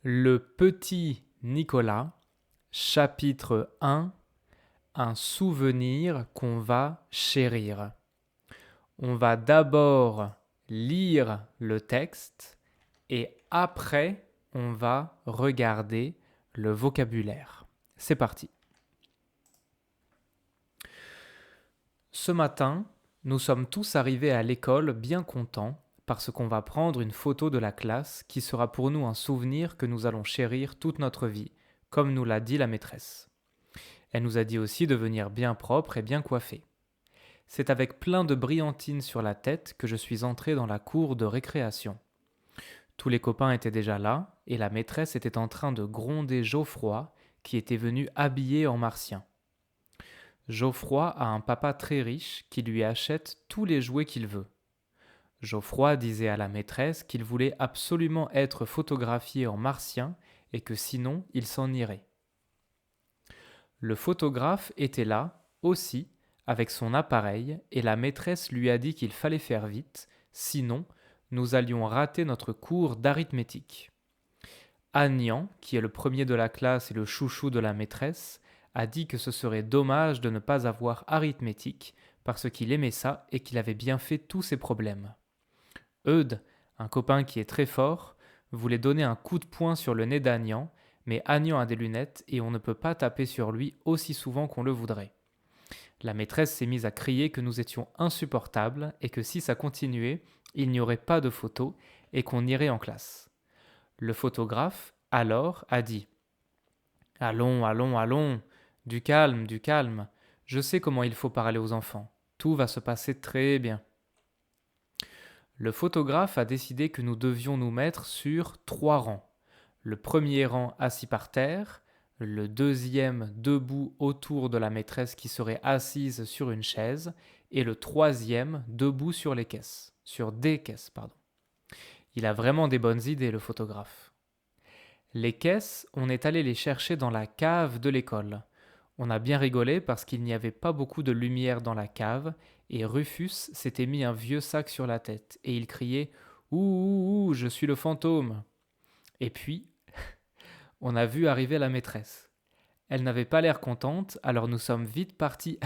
Le petit Nicolas, chapitre 1, un souvenir qu'on va chérir. On va d'abord lire le texte et après on va regarder le vocabulaire. C'est parti. Ce matin, nous sommes tous arrivés à l'école bien contents parce qu'on va prendre une photo de la classe qui sera pour nous un souvenir que nous allons chérir toute notre vie, comme nous l'a dit la maîtresse. Elle nous a dit aussi de venir bien propre et bien coiffé. C'est avec plein de brillantines sur la tête que je suis entré dans la cour de récréation. Tous les copains étaient déjà là, et la maîtresse était en train de gronder Geoffroy, qui était venu habillé en martien. Geoffroy a un papa très riche qui lui achète tous les jouets qu'il veut. Geoffroy disait à la maîtresse qu'il voulait absolument être photographié en martien et que sinon il s'en irait. Le photographe était là, aussi, avec son appareil, et la maîtresse lui a dit qu'il fallait faire vite, sinon nous allions rater notre cours d'arithmétique. Agnan, qui est le premier de la classe et le chouchou de la maîtresse, a dit que ce serait dommage de ne pas avoir arithmétique, parce qu'il aimait ça et qu'il avait bien fait tous ses problèmes. Eudes, un copain qui est très fort, voulait donner un coup de poing sur le nez d'Agnan, mais Agnan a des lunettes et on ne peut pas taper sur lui aussi souvent qu'on le voudrait. La maîtresse s'est mise à crier que nous étions insupportables et que si ça continuait, il n'y aurait pas de photo et qu'on irait en classe. Le photographe, alors, a dit « Allons, allons, allons, du calme, du calme. Je sais comment il faut parler aux enfants. Tout va se passer très bien. » Le photographe a décidé que nous devions nous mettre sur 3 rangs. Le premier rang assis par terre, le deuxième debout autour de la maîtresse qui serait assise sur une chaise, et le troisième debout sur les caisses, sur des caisses, pardon. Il a vraiment des bonnes idées, le photographe. Les caisses, on est allé les chercher dans la cave de l'école. On a bien rigolé parce qu'il n'y avait pas beaucoup de lumière dans la cave, et Rufus s'était mis un vieux sac sur la tête, et il criait « Ouh, ouh, ouh, je suis le fantôme !» Et puis, on a vu arriver la maîtresse. Elle n'avait pas l'air contente, alors nous sommes vite partis.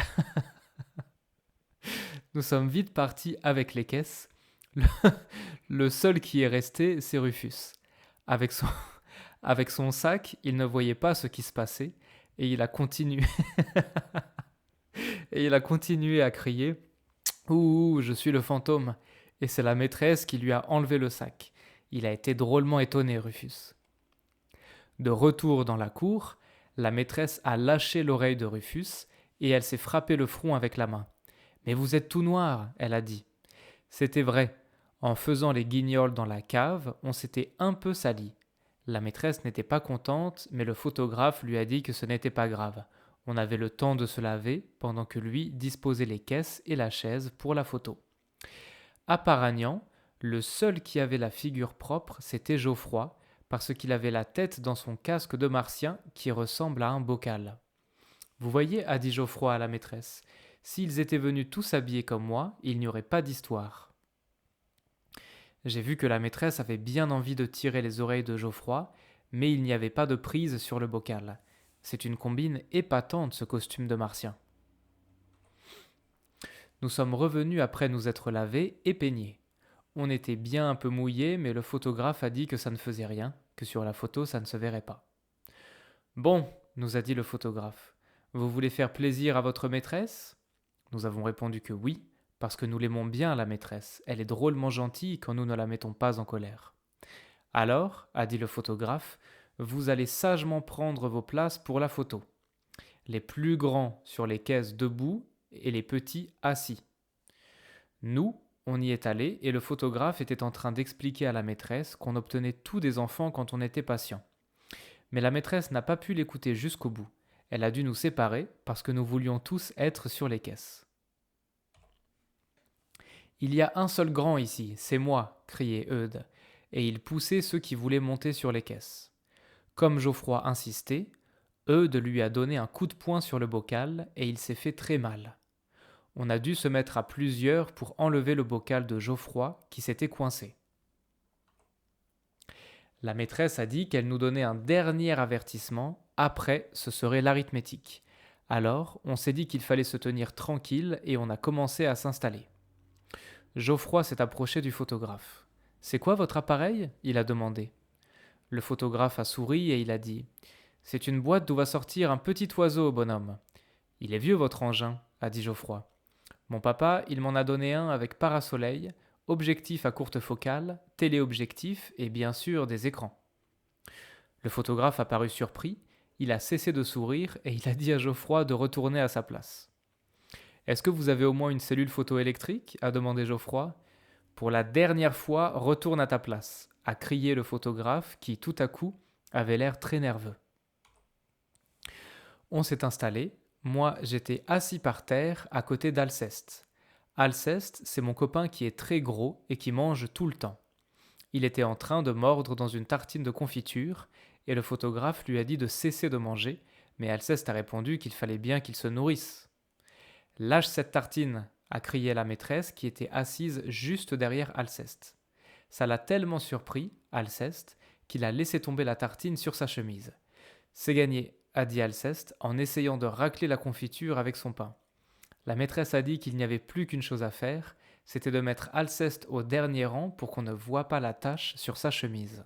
Nous sommes vite partis avec les caisses. Le, le seul qui est resté, c'est Rufus. Avec son, avec son sac, il ne voyait pas ce qui se passait et il a continué, et il a continué à crier Ouh, je suis le fantôme. Et c'est la maîtresse qui lui a enlevé le sac. Il a été drôlement étonné, Rufus. De retour dans la cour, la maîtresse a lâché l'oreille de Rufus et elle s'est frappé le front avec la main. Mais vous êtes tout noir, elle a dit. C'était vrai. En faisant les guignols dans la cave, on s'était un peu sali. La maîtresse n'était pas contente, mais le photographe lui a dit que ce n'était pas grave. On avait le temps de se laver pendant que lui disposait les caisses et la chaise pour la photo. À part Agnan, le seul qui avait la figure propre, c'était Geoffroy, parce qu'il avait la tête dans son casque de martien qui ressemble à un bocal. Vous voyez, a dit Geoffroy à la maîtresse, s'ils étaient venus tous habillés comme moi, il n'y aurait pas d'histoire. J'ai vu que la maîtresse avait bien envie de tirer les oreilles de Geoffroy, mais il n'y avait pas de prise sur le bocal. C'est une combine épatante, ce costume de martien. Nous sommes revenus après nous être lavés et peignés. On était bien un peu mouillés, mais le photographe a dit que ça ne faisait rien, que sur la photo ça ne se verrait pas. Bon, nous a dit le photographe, vous voulez faire plaisir à votre maîtresse ? Nous avons répondu que oui, parce que nous l'aimons bien, la maîtresse. Elle est drôlement gentille quand nous ne la mettons pas en colère. Alors, a dit le photographe, vous allez sagement prendre vos places pour la photo. Les plus grands sur les caisses debout et les petits assis. Nous, on y est allé et le photographe était en train d'expliquer à la maîtresse qu'on obtenait tout des enfants quand on était patient. Mais la maîtresse n'a pas pu l'écouter jusqu'au bout. Elle a dû nous séparer parce que nous voulions tous être sur les caisses. Il y a un seul grand ici, c'est moi, criait Eudes, et il poussait ceux qui voulaient monter sur les caisses. Comme Geoffroy insistait, Eudes lui a donné un coup de poing sur le bocal et il s'est fait très mal. On a dû se mettre à plusieurs pour enlever le bocal de Geoffroy qui s'était coincé. La maîtresse a dit qu'elle nous donnait un dernier avertissement, après ce serait l'arithmétique. Alors, on s'est dit qu'il fallait se tenir tranquille et on a commencé à s'installer. Geoffroy s'est approché du photographe. C'est quoi votre appareil il a demandé. Le photographe a souri et il a dit C'est une boîte d'où va sortir un petit oiseau, bonhomme. Il est vieux votre engin, a dit Geoffroy. Mon papa, il m'en a donné un avec parasoleil, objectif à courte focale, téléobjectif et bien sûr des écrans. Le photographe a paru surpris, il a cessé de sourire et il a dit à Geoffroy de retourner à sa place. Est-ce que vous avez au moins une cellule photoélectrique a demandé Geoffroy. Pour la dernière fois, retourne à ta place, a crié le photographe qui, tout à coup, avait l'air très nerveux. On s'est installé. Moi, j'étais assis par terre à côté d'Alceste. Alceste, c'est mon copain qui est très gros et qui mange tout le temps. Il était en train de mordre dans une tartine de confiture et le photographe lui a dit de cesser de manger, mais Alceste a répondu qu'il fallait bien qu'il se nourrisse. Lâche cette tartine, a crié la maîtresse qui était assise juste derrière Alceste. Ça l'a tellement surpris, Alceste, qu'il a laissé tomber la tartine sur sa chemise. C'est gagné, a dit Alceste en essayant de racler la confiture avec son pain. La maîtresse a dit qu'il n'y avait plus qu'une chose à faire, c'était de mettre Alceste au dernier rang pour qu'on ne voie pas la tache sur sa chemise.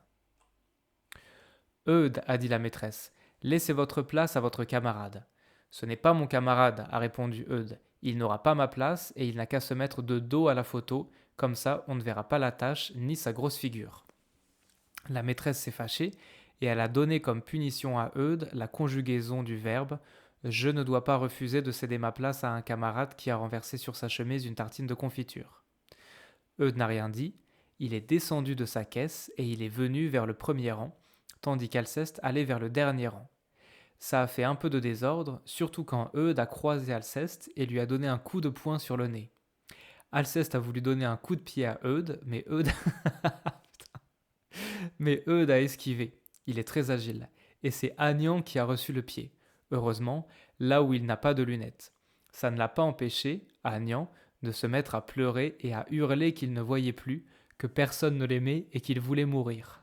Eudes, a dit la maîtresse, laissez votre place à votre camarade. Ce n'est pas mon camarade, a répondu Eudes. Il n'aura pas ma place et il n'a qu'à se mettre de dos à la photo, comme ça on ne verra pas la tache ni sa grosse figure. La maîtresse s'est fâchée et elle a donné comme punition à Eudes la conjugaison du verbe je ne dois pas refuser de céder ma place à un camarade qui a renversé sur sa chemise une tartine de confiture. Eudes n'a rien dit, il est descendu de sa caisse et il est venu vers le premier rang, tandis qu'Alceste allait vers le dernier rang. Ça a fait un peu de désordre, surtout quand Eudes a croisé Alceste et lui a donné un coup de poing sur le nez. Alceste a voulu donner un coup de pied à Eudes, mais Eudes a esquivé. Il est très agile. Et c'est Agnan qui a reçu le pied. Heureusement, là où il n'a pas de lunettes. Ça ne l'a pas empêché, Agnan, de se mettre à pleurer et à hurler qu'il ne voyait plus, que personne ne l'aimait et qu'il voulait mourir.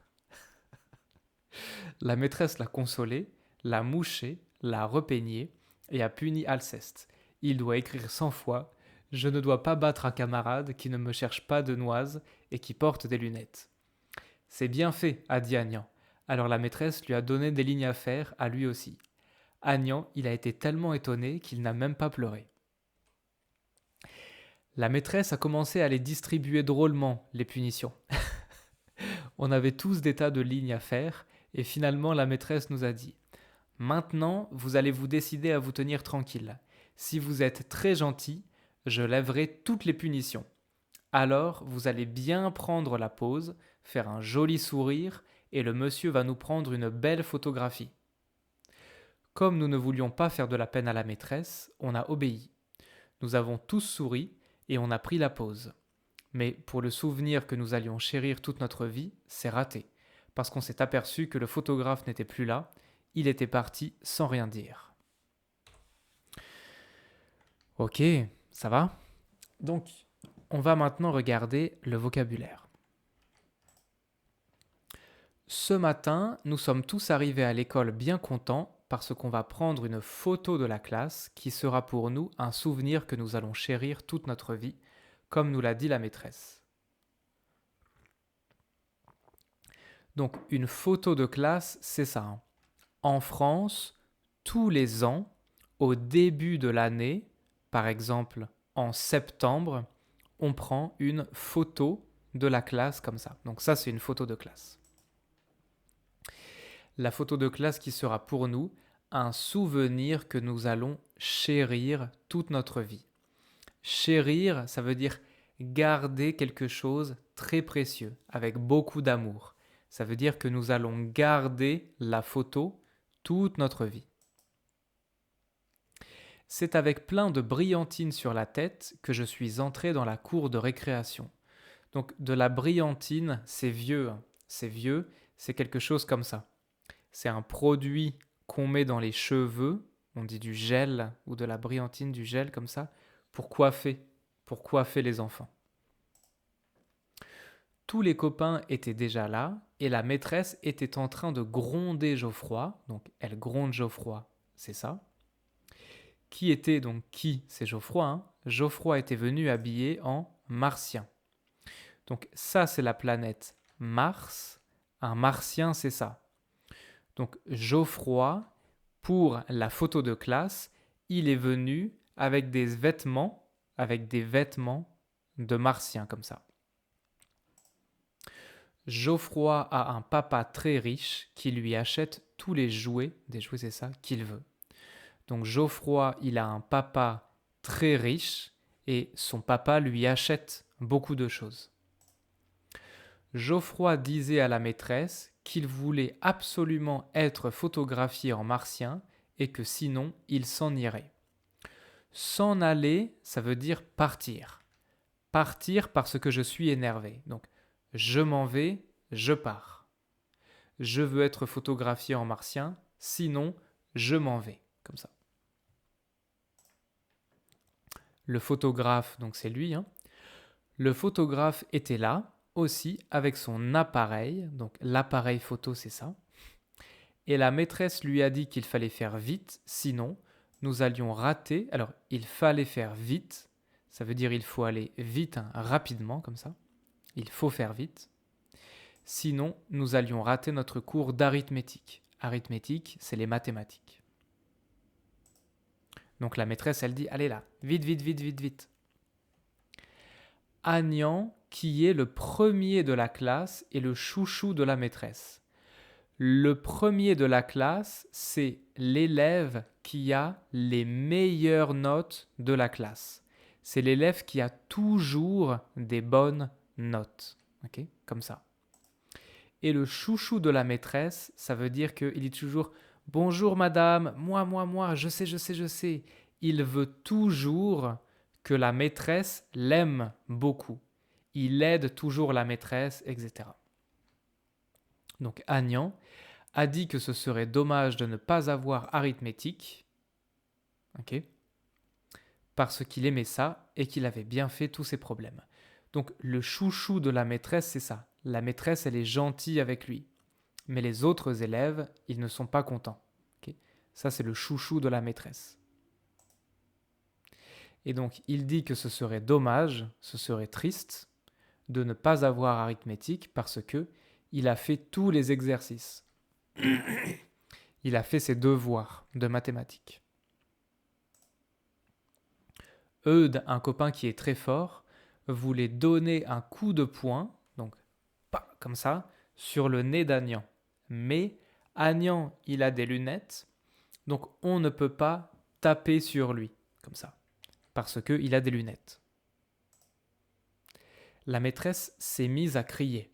La maîtresse l'a consolé, l'a mouché, l'a repeigné et a puni Alceste. Il doit écrire 100 fois « Je ne dois pas battre un camarade qui ne me cherche pas de noise et qui porte des lunettes. » C'est bien fait, a dit Agnan. Alors la maîtresse lui a donné des lignes à faire à lui aussi. Agnan, il a été tellement étonné qu'il n'a même pas pleuré. La maîtresse a commencé à les distribuer drôlement, les punitions. On avait tous des tas de lignes à faire, et finalement la maîtresse nous a dit « Maintenant, vous allez vous décider à vous tenir tranquille. Si vous êtes très gentil, je lèverai toutes les punitions. Alors, vous allez bien prendre la pause, faire un joli sourire, et le monsieur va nous prendre une belle photographie. » Comme nous ne voulions pas faire de la peine à la maîtresse, on a obéi. Nous avons tous souri, et on a pris la pause. Mais pour le souvenir que nous allions chérir toute notre vie, c'est raté, parce qu'on s'est aperçu que le photographe n'était plus là, il était parti sans rien dire. Ok, ça va ? Donc, on va maintenant regarder le vocabulaire. Ce matin, nous sommes tous arrivés à l'école bien contents parce qu'on va prendre une photo de la classe qui sera pour nous un souvenir que nous allons chérir toute notre vie, comme nous l'a dit la maîtresse. Donc, une photo de classe, c'est ça. Hein. En France, tous les ans, au début de l'année, par exemple en septembre, on prend une photo de la classe comme ça. Donc ça, c'est une photo de classe. La photo de classe qui sera pour nous un souvenir que nous allons chérir toute notre vie. Chérir, ça veut dire garder quelque chose très précieux, avec beaucoup d'amour. Ça veut dire que nous allons garder la photo toute notre vie. C'est avec plein de brillantines sur la tête que je suis entré dans la cour de récréation. Donc de la brillantine, c'est vieux. C'est vieux, c'est quelque chose comme ça. C'est un produit qu'on met dans les cheveux, on dit du gel ou de la brillantine, du gel comme ça, pour coiffer les enfants. tous les copains étaient déjà là et la maîtresse était en train de gronder Geoffroy. Donc elle gronde Geoffroy, c'est ça. Qui était donc qui? C'est Geoffroy. Hein. Geoffroy était venu habillé en martien. Donc ça, c'est la planète Mars. Un martien, c'est ça. Donc Geoffroy, pour la photo de classe, il est venu avec des vêtements de martien comme ça. Geoffroy a un papa très riche qui lui achète tous les jouets, des jouets c'est ça, qu'il veut. Donc Geoffroy, il a un papa très riche et son papa lui achète beaucoup de choses. Geoffroy disait à la maîtresse qu'il voulait absolument être photographié en martien et que sinon il s'en irait. S'en aller, ça veut dire partir. Partir parce que je suis énervé. Donc je m'en vais, je pars. Je veux être photographié en martien, sinon je m'en vais. Comme ça. Le photographe, donc c'est lui, hein. Le photographe était là aussi avec son appareil, donc l'appareil photo c'est ça. Et la maîtresse lui a dit qu'il fallait faire vite, sinon nous allions rater. Alors il fallait faire vite, ça veut dire il faut aller vite, hein, rapidement comme ça. Il faut faire vite. Sinon nous allions rater notre cours d'arithmétique. Arithmétique, c'est les mathématiques. Donc la maîtresse, elle dit, allez là, vite, vite, vite, vite, vite. Agnan, qui est le premier de la classe, est le chouchou de la maîtresse. Le premier de la classe, c'est l'élève qui a les meilleures notes de la classe. C'est l'élève qui a toujours des bonnes notes. Okay, comme ça. Et le chouchou de la maîtresse, ça veut dire qu'il dit toujours « Bonjour madame, moi, je sais. » Il veut toujours que la maîtresse l'aime beaucoup. Il aide toujours la maîtresse, etc. Donc Agnan a dit que ce serait dommage de ne pas avoir arithmétique, okay, parce qu'il aimait ça et qu'il avait bien fait tous ses problèmes. Donc le chouchou de la maîtresse, c'est ça. La maîtresse, elle est gentille avec lui. Mais les autres élèves, ils ne sont pas contents. Okay, ça, c'est le chouchou de la maîtresse. Et donc, il dit que ce serait dommage, ce serait triste de ne pas avoir arithmétique parce que il a fait tous les exercices. Il a fait ses devoirs de mathématiques. Eudes, un copain qui est très fort, voulait donner un coup de poing, donc pas comme ça, sur le nez d'Agnan. Mais Agnan, il a des lunettes, donc on ne peut pas taper sur lui, comme ça, parce qu'il a des lunettes. La maîtresse s'est mise à crier.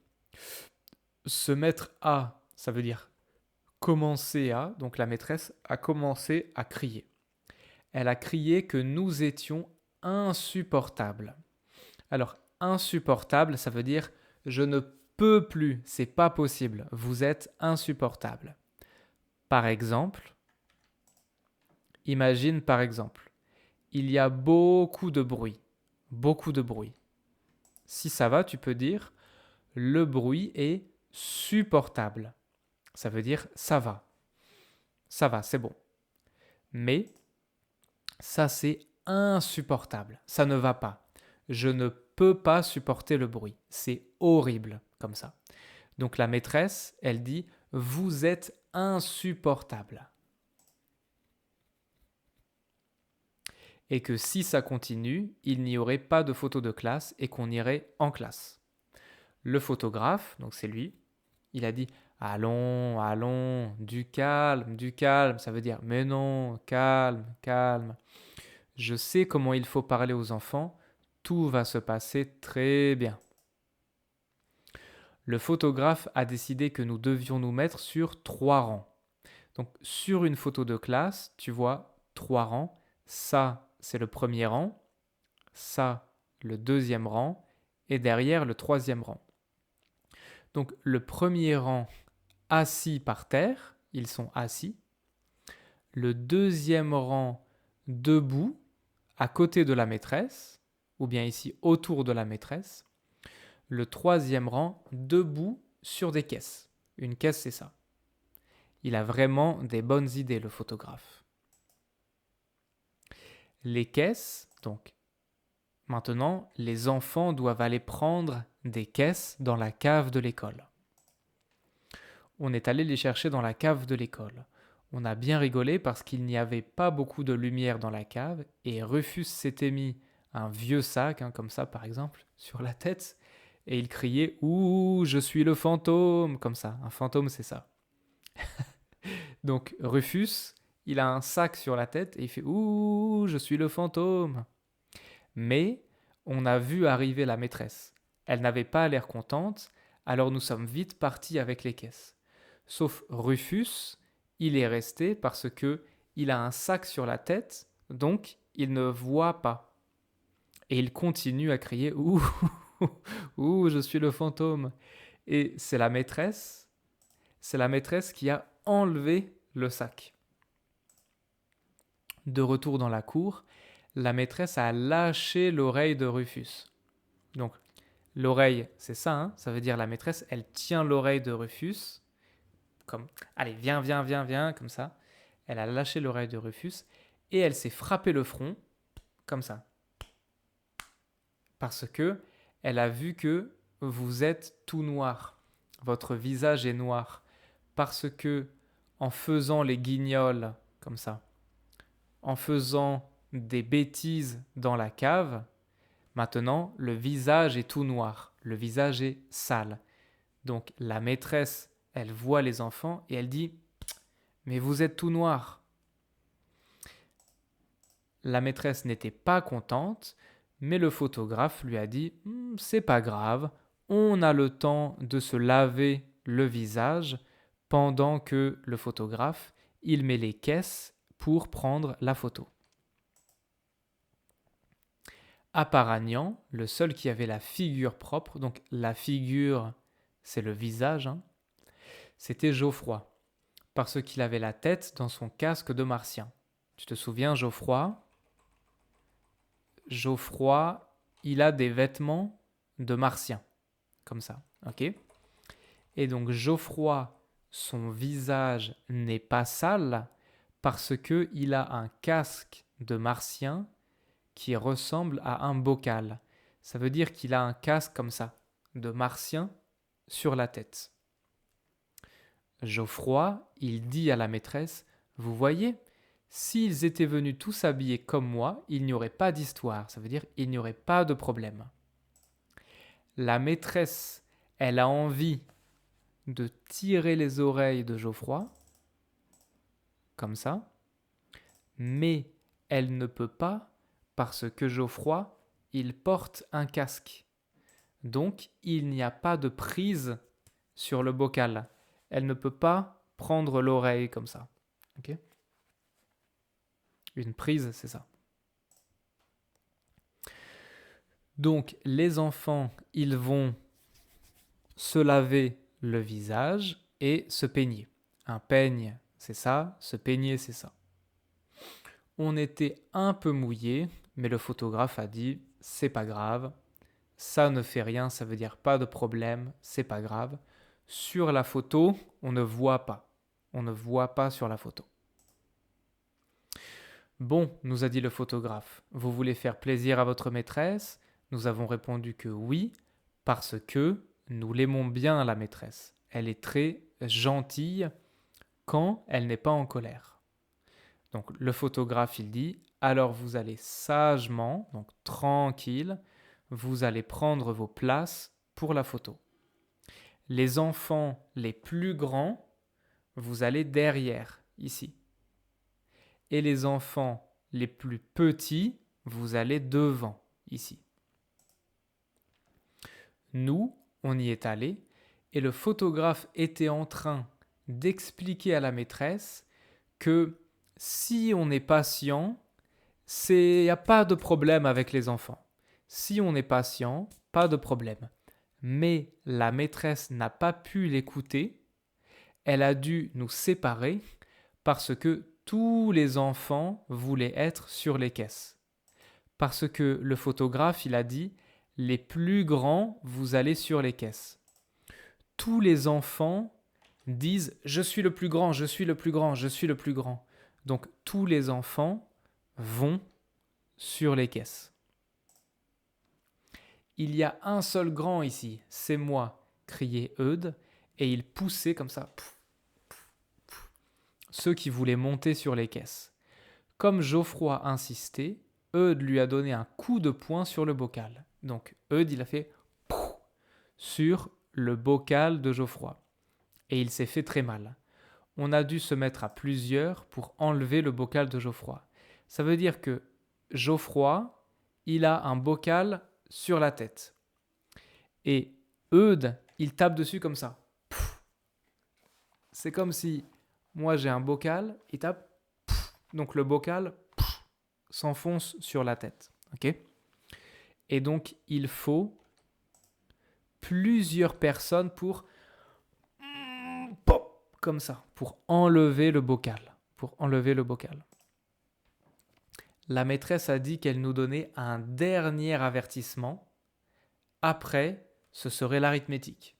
Se mettre à, ça veut dire commencer à, donc la maîtresse a commencé à crier. Elle a crié que nous étions insupportables. Alors, insupportable, ça veut dire je ne peux plus, c'est pas possible, vous êtes insupportable. Par exemple, imagine par exemple, il y a beaucoup de bruit. Si ça va, tu peux dire le bruit est supportable. Ça veut dire ça va, c'est bon. Mais ça c'est insupportable, ça ne va pas. Je ne peux pas supporter le bruit, c'est horrible comme ça. Donc la maîtresse, elle dit vous êtes insupportable. Et que si ça continue, il n'y aurait pas de photo de classe et qu'on irait en classe. Le photographe, donc c'est lui, il a dit allons, du calme, ça veut dire mais non, calme. Je sais comment il faut parler aux enfants, tout va se passer très bien. Le photographe a décidé que nous devions nous mettre sur 3 rangs. Donc sur une photo de classe, tu vois 3 rangs. Ça, c'est le premier rang. Ça, le deuxième rang. Et derrière, le troisième rang. Donc le premier rang, assis par terre. Ils sont assis. Le deuxième rang, debout, à côté de la maîtresse. Ou bien ici, autour de la maîtresse. le troisième rang, debout sur des caisses. Une caisse, c'est ça. Il a vraiment des bonnes idées, le photographe. Les caisses, donc, maintenant, les enfants doivent aller prendre des caisses dans la cave de l'école. On est allé les chercher dans la cave de l'école. On a bien rigolé parce qu'il n'y avait pas beaucoup de lumière dans la cave et Rufus s'était mis un vieux sac, comme ça par exemple, sur la tête et il criait « Ouh, je suis le fantôme !» comme ça. Un fantôme, c'est ça. Donc Rufus, il a un sac sur la tête et il fait « Ouh, je suis le fantôme !» Mais on a vu arriver la maîtresse. Elle n'avait pas l'air contente, alors nous sommes vite partis avec les caisses. Sauf Rufus, il est resté parce que il a un sac sur la tête, donc il ne voit pas. Et il continue à crier « Ouh, ouh, je suis le fantôme !» Et c'est la maîtresse qui a enlevé le sac. De retour dans la cour, la maîtresse a lâché l'oreille de Rufus. Donc, l'oreille, c'est ça, ça veut dire la maîtresse, elle tient l'oreille de Rufus, comme « Allez, viens, viens, viens, viens », comme ça. Elle a lâché l'oreille de Rufus et elle s'est frappé le front, comme ça. Parce que elle a vu que vous êtes tout noir. Votre visage est noir. Parce que, en faisant les guignols, comme ça, en faisant des bêtises dans la cave, maintenant, le visage est tout noir. Le visage est sale. Donc, la maîtresse, elle voit les enfants et elle dit « Mais vous êtes tout noir !» La maîtresse n'était pas contente, mais le photographe lui a dit « C'est pas grave, on a le temps de se laver le visage pendant que le photographe, il met les caisses pour prendre la photo. » À part Agnan, le seul qui avait la figure propre, donc la figure, c'est le visage, c'était Geoffroy, parce qu'il avait la tête dans son casque de martien. Tu te souviens, Geoffroy, il a des vêtements de martien, comme ça, ok ? Et donc Geoffroy, son visage n'est pas sale parce qu'il a un casque de martien qui ressemble à un bocal. Ça veut dire qu'il a un casque comme ça, de martien, sur la tête. Geoffroy, il dit à la maîtresse « Vous voyez, s'ils étaient venus tous habillés comme moi, il n'y aurait pas d'histoire. Ça veut dire il n'y aurait pas de problème. » La maîtresse, elle a envie de tirer les oreilles de Geoffroy, comme ça, mais elle ne peut pas parce que Geoffroy, il porte un casque. Donc, il n'y a pas de prise sur le bocal. Elle ne peut pas prendre l'oreille comme ça. Okay ? Une prise, c'est ça. Donc, les enfants, ils vont se laver le visage et se peigner. Un peigne, c'est ça. Se peigner, c'est ça. On était un peu mouillé, mais le photographe a dit « C'est pas grave, ça ne fait rien, ça veut dire pas de problème, c'est pas grave. Sur la photo, on ne voit pas. On ne voit pas sur la photo. » Bon, nous a dit le photographe, vous voulez faire plaisir à votre maîtresse ? Nous avons répondu que oui, parce que nous l'aimons bien, la maîtresse. Elle est très gentille quand elle n'est pas en colère. Donc le photographe, il dit, alors vous allez sagement, donc tranquille, vous allez prendre vos places pour la photo. Les enfants les plus grands, vous allez derrière, ici. Et les enfants les plus petits, vous allez devant, ici. Nous, on y est allés, et le photographe était en train d'expliquer à la maîtresse que si on est patient, il n'y a pas de problème avec les enfants. Si on est patient, pas de problème. Mais la maîtresse n'a pas pu l'écouter. Elle a dû nous séparer parce que tous les enfants voulaient être sur les caisses. Parce que le photographe, il a dit, les plus grands, vous allez sur les caisses. Tous les enfants disent « Je suis le plus grand, je suis le plus grand, je suis le plus grand ». Donc, tous les enfants vont sur les caisses. Il y a un seul grand ici, c'est moi, criait Eudes, et il poussait comme ça ceux qui voulaient monter sur les caisses. Comme Geoffroy insistait, Eudes lui a donné un coup de poing sur le bocal. Donc Eudes, il a fait sur le bocal de Geoffroy. Et il s'est fait très mal. On a dû se mettre à plusieurs pour enlever le bocal de Geoffroy. Ça veut dire que Geoffroy, il a un bocal sur la tête. Et Eudes, il tape dessus comme ça. C'est comme si moi j'ai un bocal, il tape, donc le bocal s'enfonce sur la tête. Ok ? Et donc il faut plusieurs personnes pour pop, comme ça, pour enlever le bocal. La maîtresse a dit qu'elle nous donnait un dernier avertissement. Après, ce serait l'arithmétique.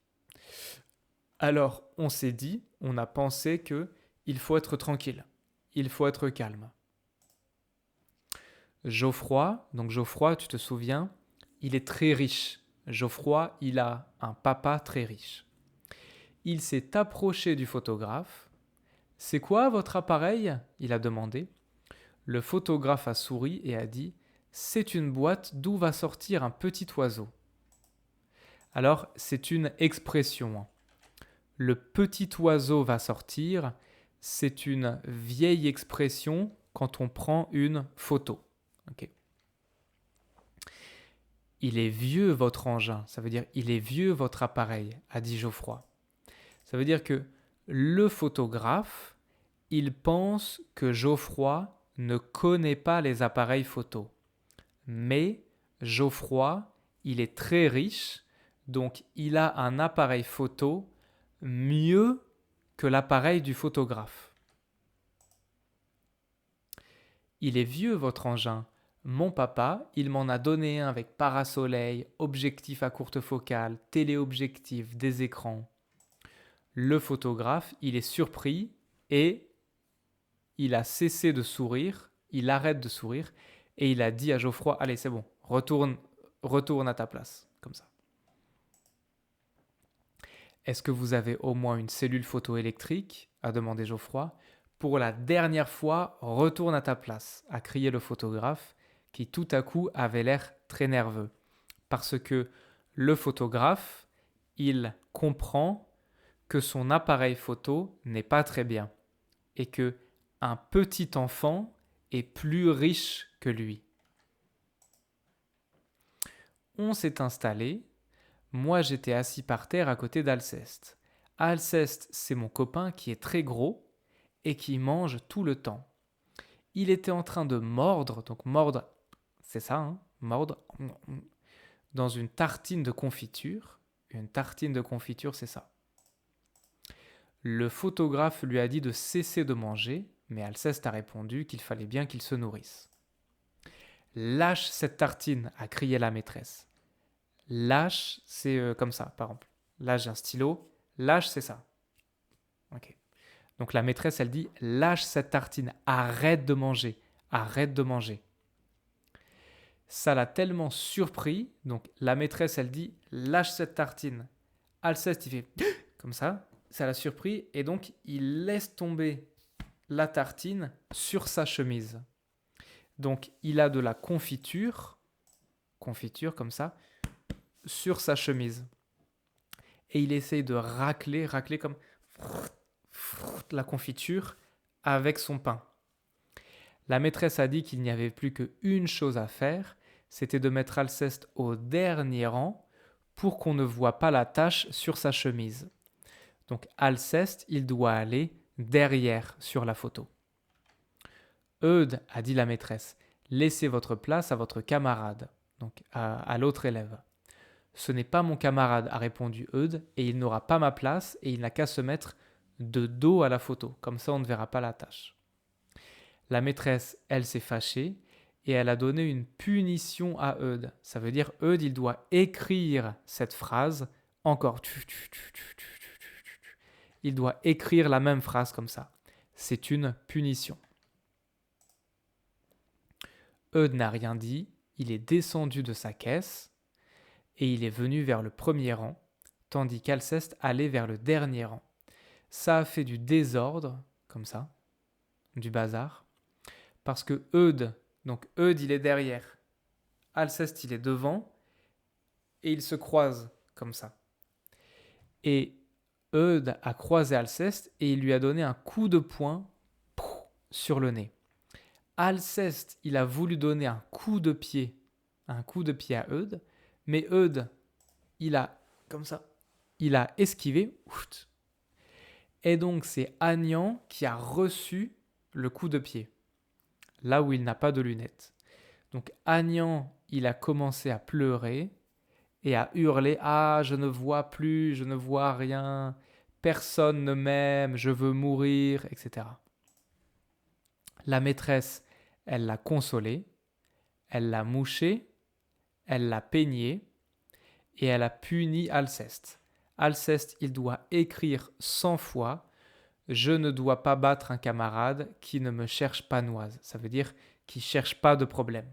Alors, on s'est dit, on a pensé que il faut être tranquille, il faut être calme. Geoffroy, tu te souviens, il est très riche. Geoffroy, il a un papa très riche. Il s'est approché du photographe. « C'est quoi votre appareil ?» il a demandé. Le photographe a souri et a dit « C'est une boîte d'où va sortir un petit oiseau. » Alors, c'est une expression. Le petit oiseau va sortir, c'est une vieille expression quand on prend une photo. Okay. Il est vieux votre engin, ça veut dire il est vieux votre appareil, a dit Geoffroy. Ça veut dire que le photographe, il pense que Geoffroy ne connaît pas les appareils photo. Mais Geoffroy, il est très riche, donc il a un appareil photo mieux que l'appareil du photographe. Il est vieux votre engin. Mon papa, il m'en a donné un avec parasoleil, objectif à courte focale, téléobjectif, des écrans. Le photographe, il est surpris et il a cessé de sourire, il arrête de sourire et il a dit à Geoffroy, allez c'est bon, retourne à ta place, comme ça. Est-ce que vous avez au moins une cellule photoélectrique ? A demandé Geoffroy. Pour la dernière fois, retourne à ta place, a crié le photographe, qui tout à coup avait l'air très nerveux. Parce que le photographe, il comprend que son appareil photo n'est pas très bien et que un petit enfant est plus riche que lui. On s'est installé. Moi, j'étais assis par terre à côté d'Alceste. Alceste, c'est mon copain qui est très gros et qui mange tout le temps. Il était en train de mordre, donc mordre, c'est ça, hein, mordre, dans une tartine de confiture. Une tartine de confiture, c'est ça. Le photographe lui a dit de cesser de manger, mais Alceste a répondu qu'il fallait bien qu'il se nourrisse. « Lâche cette tartine !» a crié la maîtresse. Lâche, c'est comme ça, par exemple. Là, j'ai un stylo. Lâche, c'est ça. Ok. Donc la maîtresse, elle dit « Lâche cette tartine, arrête de manger, arrête de manger. » Ça l'a tellement surpris. Donc la maîtresse, elle dit « Lâche cette tartine. » Alceste, il fait comme ça. Ça l'a surpris et donc il laisse tomber la tartine sur sa chemise. Donc il a de la confiture comme ça, sur sa chemise. Et il essaye de racler comme la confiture avec son pain. La maîtresse a dit qu'il n'y avait plus qu'une chose à faire, c'était de mettre Alceste au dernier rang pour qu'on ne voie pas la tache sur sa chemise. Donc Alceste, il doit aller derrière sur la photo. Eudes, a dit la maîtresse, laissez votre place à votre camarade, donc à l'autre élève. Ce n'est pas mon camarade, a répondu Eudes, et il n'aura pas ma place et il n'a qu'à se mettre de dos à la photo, comme ça on ne verra pas la tache. La maîtresse, elle s'est fâchée et elle a donné une punition à Eudes. Ça veut dire Eudes, il doit écrire cette phrase encore. Il doit écrire la même phrase comme ça. C'est une punition. Eudes n'a rien dit, il est descendu de sa caisse et il est venu vers le premier rang, tandis qu'Alceste allait vers le dernier rang. Ça a fait du désordre, comme ça, du bazar, parce que Eudes, donc Eudes il est derrière, Alceste il est devant, et ils se croisent comme ça. Et Eudes a croisé Alceste et il lui a donné un coup de poing sur le nez. Alceste, il a voulu donner un coup de pied à Eudes, mais Eudes, il a, comme ça, il a esquivé, et donc c'est Agnan qui a reçu le coup de pied, là où il n'a pas de lunettes. Donc Agnan, il a commencé à pleurer et à hurler « Ah, je ne vois plus, je ne vois rien, personne ne m'aime, je veux mourir, etc. » La maîtresse, elle l'a consolé, elle l'a mouché, elle l'a peigné et elle a puni Alceste. Alceste, il doit écrire 100 fois « Je ne dois pas battre un camarade qui ne me cherche pas noise ». Ça veut dire qui ne cherche pas de problème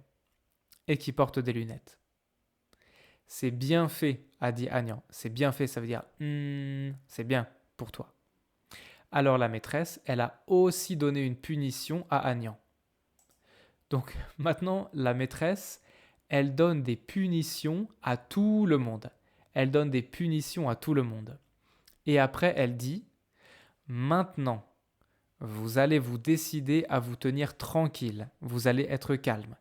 et qui porte des lunettes. C'est bien fait, a dit Agnan. C'est bien fait, ça veut dire c'est bien pour toi. Alors la maîtresse, elle a aussi donné une punition à Agnan. Donc maintenant, la maîtresse, elle donne des punitions à tout le monde. Elle donne des punitions à tout le monde. Et après, elle dit, maintenant, vous allez vous décider à vous tenir tranquille. Vous allez être calme.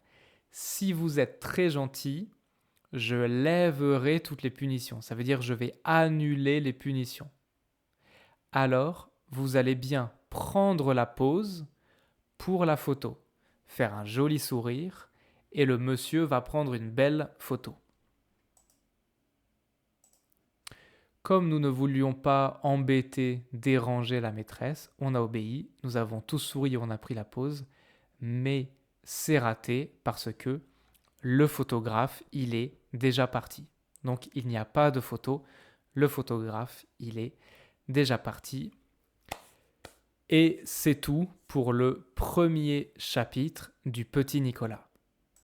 Si vous êtes très gentil, je lèverai toutes les punitions. Ça veut dire je vais annuler les punitions. Alors, vous allez bien prendre la pose pour la photo, faire un joli sourire et le monsieur va prendre une belle photo. Comme nous ne voulions pas embêter, déranger la maîtresse, on a obéi, nous avons tous souri, on a pris la pose, mais c'est raté parce que le photographe, il est déjà parti. Donc il n'y a pas de photo, le photographe, il est déjà parti. Et c'est tout pour le premier chapitre du Petit Nicolas.